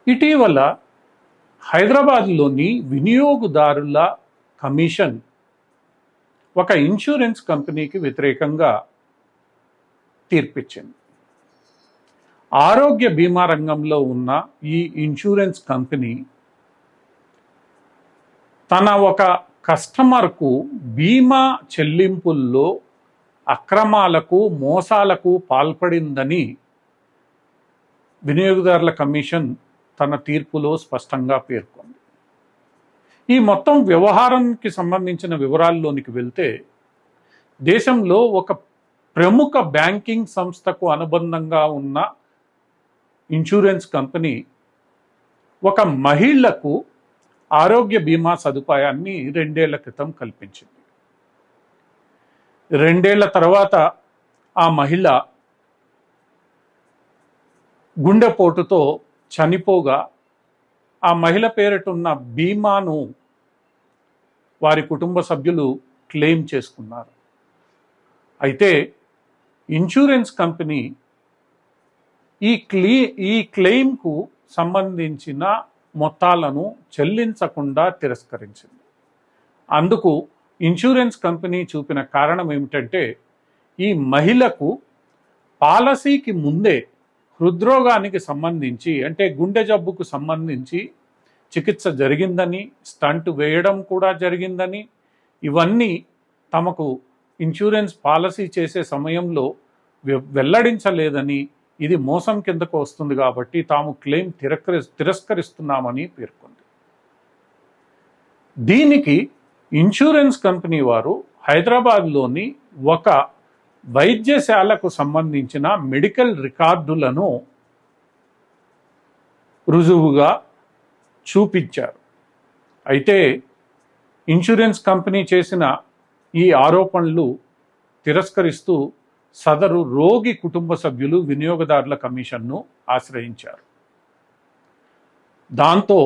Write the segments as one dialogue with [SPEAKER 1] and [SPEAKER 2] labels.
[SPEAKER 1] ఇటీవల హైదరాబాద్లోని వినియోగదారుల కమిషన్ ఒక ఇన్సూరెన్స్ కంపెనీకి వ్యతిరేకంగా తీర్పిచ్చింది. ఆరోగ్య బీమా రంగంలో ఉన్న ఈ ఇన్సూరెన్స్ కంపెనీ తన ఒక కస్టమర్కు బీమా చెల్లింపుల్లో అక్రమాలకు మోసాలకు పాల్పడిందని వినియోగదారుల కమిషన్ తన తీర్పులో స్పష్టంగా పేర్కొంది. ఈ మొత్తం వ్యవహారానికి సంబంధించిన వివరాల్లోనికి వెళ్తే, దేశంలో ఒక ప్రముఖ బ్యాంకింగ్ సంస్థకు అనుబంధంగా ఉన్న ఇన్సూరెన్స్ కంపెనీ ఒక మహిళకు ఆరోగ్య బీమా సదుపాయాన్ని 2 ఏళ్ల క్రితం కల్పించింది. 2 ఏళ్ల తర్వాత ఆ మహిళ గుండెపోటుతో చనిపోగా ఆ మహిళ పేరిటున్న బీమాను వారి కుటుంబ సభ్యులు క్లెయిమ్ చేసుకున్నారు. అయితే ఇన్సూరెన్స్ కంపెనీ ఈ క్లెయిమ్కు సంబంధించిన మొత్తాలను చెల్లించకుండా తిరస్కరించింది. అందుకు ఇన్సూరెన్స్ కంపెనీ చూపిన కారణం ఏమిటంటే, ఈ మహిళకు పాలసీకి ముందే హృద్రోగానికి సంబంధించి, అంటే గుండె జబ్బుకు సంబంధించి చికిత్స జరిగిందని, స్టంట్ వేయడం కూడా జరిగిందని, ఇవన్నీ తమకు ఇన్సూరెన్స్ పాలసీ చేసే సమయంలో వెల్లడించలేదని, ఇది మోసం కిందకు వస్తుంది కాబట్టి తాము క్లెయిమ్ తిరస్కరిస్తున్నామని పేర్కొంది. దీనికి ఇన్సూరెన్స్ కంపెనీ వారు హైదరాబాద్లోని ఒక వైద్యశాలకు సంబంధించిన మెడికల్ రికార్డులను రుజువుగా చూపించారు. అయితే ఇన్సూరెన్స్ కంపెనీ చేసిన ఈ ఆరోపణలు తిరస్కరిస్తూ సదరు రోగి కుటుంబ సభ్యులు వినియోగదారుల కమిషన్ను ఆశ్రయించారు. దాంతో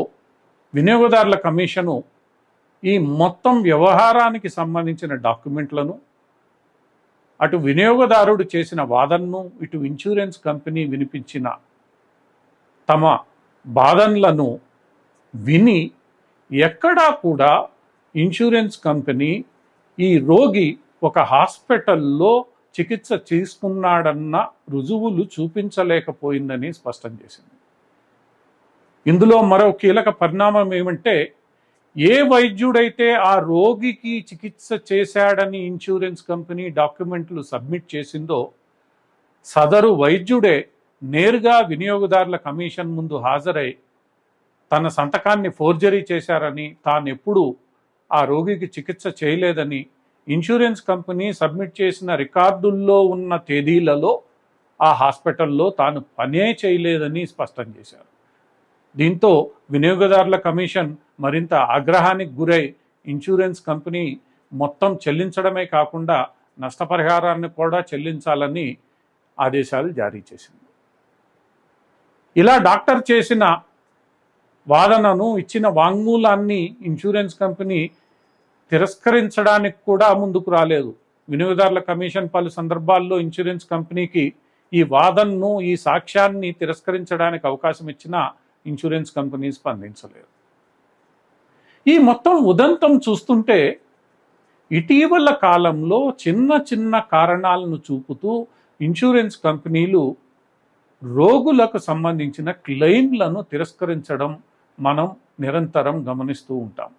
[SPEAKER 1] వినియోగదారుల కమిషను ఈ మొత్తం వ్యవహారానికి సంబంధించిన డాక్యుమెంట్లను, అటు వినియోగదారుడు చేసిన వాదనను, ఇటు ఇన్సూరెన్స్ కంపెనీ వినిపించిన తమ వాదనలను విని, ఎక్కడా కూడా ఇన్సూరెన్స్ కంపెనీ ఈ రోగి ఒక హాస్పిటల్లో చికిత్స తీసుకున్నాడన్న రుజువులు చూపించలేకపోయిందని స్పష్టం చేసింది. ఇందులో మరో కీలక పరిణామం ఏమంటే, ఏ వైద్యుడైతే ఆ రోగికి చికిత్స చేశాడని ఇన్సూరెన్స్ కంపెనీ డాక్యుమెంట్లు సబ్మిట్ చేసిందో, సదరు వైద్యుడే నేరుగా వినియోగదారుల కమిషన్ ముందు హాజరై తన సంతకాన్ని ఫోర్జరీ చేశారని, తానెప్పుడు ఆ రోగికి చికిత్స చేయలేదని, ఇన్సూరెన్స్ కంపెనీ సబ్మిట్ చేసిన రికార్డుల్లో ఉన్న తేదీలలో ఆ హాస్పిటల్లో తాను పనే చేయలేదని స్పష్టం చేశారు. దీంతో వినియోగదారుల కమిషన్ మరింత ఆగ్రహానికి గురై ఇన్సూరెన్స్ కంపెనీ మొత్తం చెల్లించడమే కాకుండా నష్టపరిహారాన్ని కూడా చెల్లించాలని ఆదేశాలు జారీ చేసింది. ఇలా డాక్టర్ చేసిన వాదనను, ఇచ్చిన వాంగ్మూలాన్ని ఇన్సూరెన్స్ కంపెనీ తిరస్కరించడానికి కూడా ముందుకు రాలేదు. వినియోగదారుల కమిషన్ పలు సందర్భాల్లో ఇన్సూరెన్స్ కంపెనీకి ఈ వాదనను, ఈ సాక్ష్యాన్ని తిరస్కరించడానికి అవకాశం ఇచ్చినా ఇన్సూరెన్స్ కంపెనీ స్పందించలేదు. ఈ మొత్తం ఉదంతం చూస్తుంటే, ఇటీవల కాలంలో చిన్న చిన్న కారణాలను చూపుతూ ఇన్సూరెన్స్ కంపెనీలు రోగులకు సంబంధించిన క్లెయిమ్లను తిరస్కరించడం మనం నిరంతరం గమనిస్తూ ఉంటాం.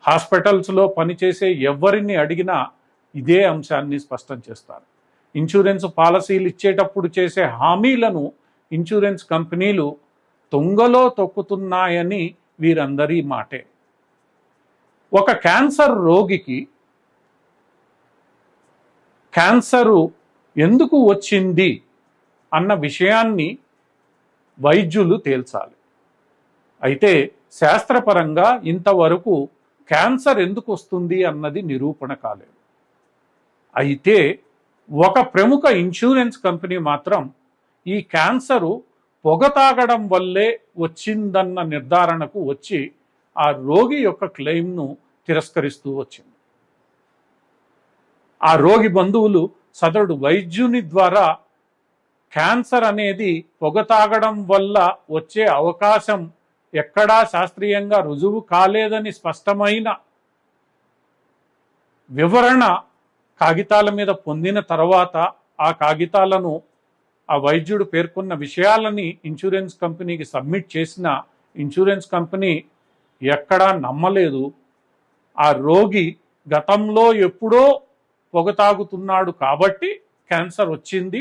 [SPEAKER 1] హాస్పిటల్స్లో పనిచేసే ఎవరిని అడిగినా ఇదే అంశాన్ని స్పష్టం చేస్తారు. ఇన్సూరెన్స్ పాలసీలు ఇచ్చేటప్పుడు చేసే హామీలను ఇన్సూరెన్స్ కంపెనీలు తొంగలో తొక్కుతున్నాయని వీరందరి మాటే. ఒక క్యాన్సర్ రోగికి క్యాన్సరు ఎందుకు వచ్చింది అన్న విషయాన్ని వైద్యులు తేల్చాలి. అయితే శాస్త్రపరంగా ఇంతవరకు క్యాన్సర్ ఎందుకు వస్తుంది అన్నది నిరూపణ కాలేదు. అయితే ఒక ప్రముఖ ఇన్సూరెన్స్ కంపెనీ మాత్రం ఈ క్యాన్సరు పొగ తాగడం వల్లే వచ్చిందన్న నిర్ధారణకు వచ్చి ఆ రోగి యొక్క క్లెయిమ్ను తిరస్కరిస్తూ వచ్చింది. ఆ రోగి బంధువులు సదరుడు వైద్యుని ద్వారా క్యాన్సర్ అనేది పొగ తాగడం వల్ల వచ్చే అవకాశం ఎక్కడా శాస్త్రీయంగా రుజువు కాలేదని స్పష్టమైన వివరణ కాగితాల మీద పొందిన తర్వాత ఆ కాగితాలను ఆ వైద్యుడు పేర్కొన్న విషయాలని ఇన్సూరెన్స్ కంపెనీకి సబ్మిట్ చేసిన ఇన్సూరెన్స్ కంపెనీ ఎక్కడా నమ్మలేదు. ఆ రోగి గతంలో ఎప్పుడో పొగ తాగుతున్నాడు కాబట్టి క్యాన్సర్ వచ్చింది,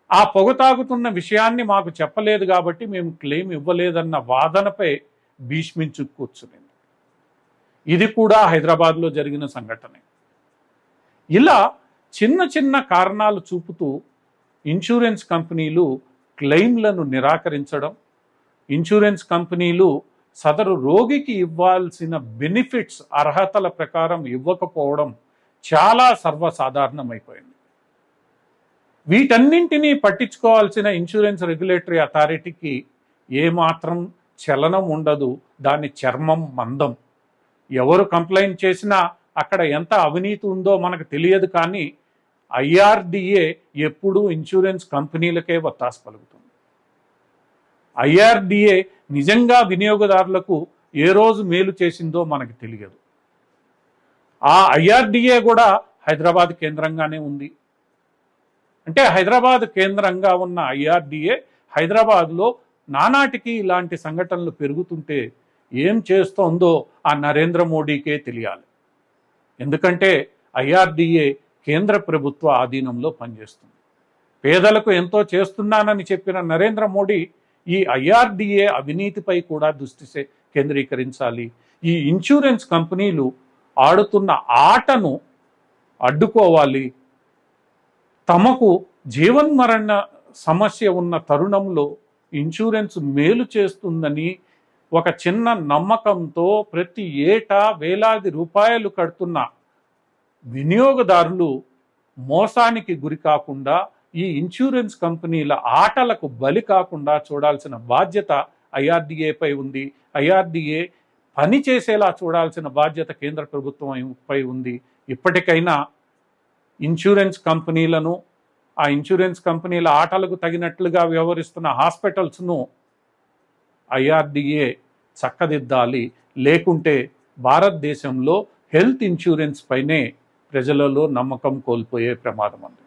[SPEAKER 1] ఆ పొగ తాగుతున్న విషయాన్ని మాకు చెప్పలేదు కాబట్టి మేము క్లెయిమ్ ఇవ్వలేదన్న వాదనపై భీష్మించు కూర్చునింది. ఇది కూడా హైదరాబాద్లో జరిగిన సంఘటనే. ఇలా చిన్న చిన్న కారణాలు చూపుతూ ఇన్సూరెన్స్ కంపెనీలు క్లెయిమ్లను నిరాకరించడం, ఇన్సూరెన్స్ కంపెనీలు సదరు రోగికి ఇవ్వాల్సిన బెనిఫిట్స్ అర్హతల ప్రకారం ఇవ్వకపోవడం చాలా సర్వసాధారణమైపోయింది. వీటన్నింటినీ పట్టించుకోవాల్సిన ఇన్సూరెన్స్ రెగ్యులేటరీ అథారిటీకి ఏమాత్రం చలనం ఉండదు. దాని చర్మం మందం. ఎవరు కంప్లైంట్ చేసినా అక్కడ ఎంత అవినీతి ఉందో మనకు తెలియదు, కానీ ఐఆర్డిఏ ఎప్పుడూ ఇన్సూరెన్స్ కంపెనీలకే వత్తాసు పలుకుతుంది. ఐఆర్డిఏ నిజంగా వినియోగదారులకు ఏ రోజు మేలు చేసిందో మనకు తెలియదు. ఆ ఐఆర్డిఏ కూడా హైదరాబాద్ కేంద్రంగానే ఉంది. అంటే హైదరాబాద్ కేంద్రంగా ఉన్న ఐఆర్డిఏ హైదరాబాద్లో నానాటికి ఇలాంటి సంఘటనలు పెరుగుతుంటే ఏం చేస్తోందో ఆ నరేంద్ర మోడీకే తెలియాలి. ఎందుకంటే ఐఆర్డిఏ కేంద్ర ప్రభుత్వ ఆధీనంలో పనిచేస్తుంది. పేదలకు ఎంతో చేస్తున్నానని చెప్పిన నరేంద్ర మోడీ ఈ ఐఆర్డిఏ అవినీతిపై కూడా దృష్టి కేంద్రీకరించాలి. ఈ ఇన్సూరెన్స్ కంపెనీలు ఆడుతున్న ఆటను అడ్డుకోవాలి. తమకు జీవన్మరణ సమస్య ఉన్న తరుణంలో ఇన్సూరెన్స్ మేలు చేస్తుందని ఒక చిన్న నమ్మకంతో ప్రతి ఏటా వేలాది రూపాయలు కడుతున్న వినియోగదారులు మోసానికి గురి కాకుండా, ఈ ఇన్సూరెన్స్ కంపెనీల ఆటలకు బలి కాకుండా చూడాల్సిన బాధ్యత ఐఆర్డిఏపై ఉంది. ఐఆర్డిఏ పని చేసేలా చూడాల్సిన బాధ్యత కేంద్ర ప్రభుత్వంపై ఉంది. ఇప్పటికైనా ఇన్సూరెన్స్ కంపెనీలను, ఆ ఇన్సూరెన్స్ కంపెనీల ఆటలకు తగినట్లుగా వ్యవహరిస్తున్న హాస్పిటల్స్ను ఐఆర్డిఏ చక్కదిద్దాలి. లేకుంటే భారతదేశంలో హెల్త్ ఇన్సూరెన్స్ పైనే ప్రజలలో నమ్మకం కోల్పోయే ప్రమాదం ఉంది.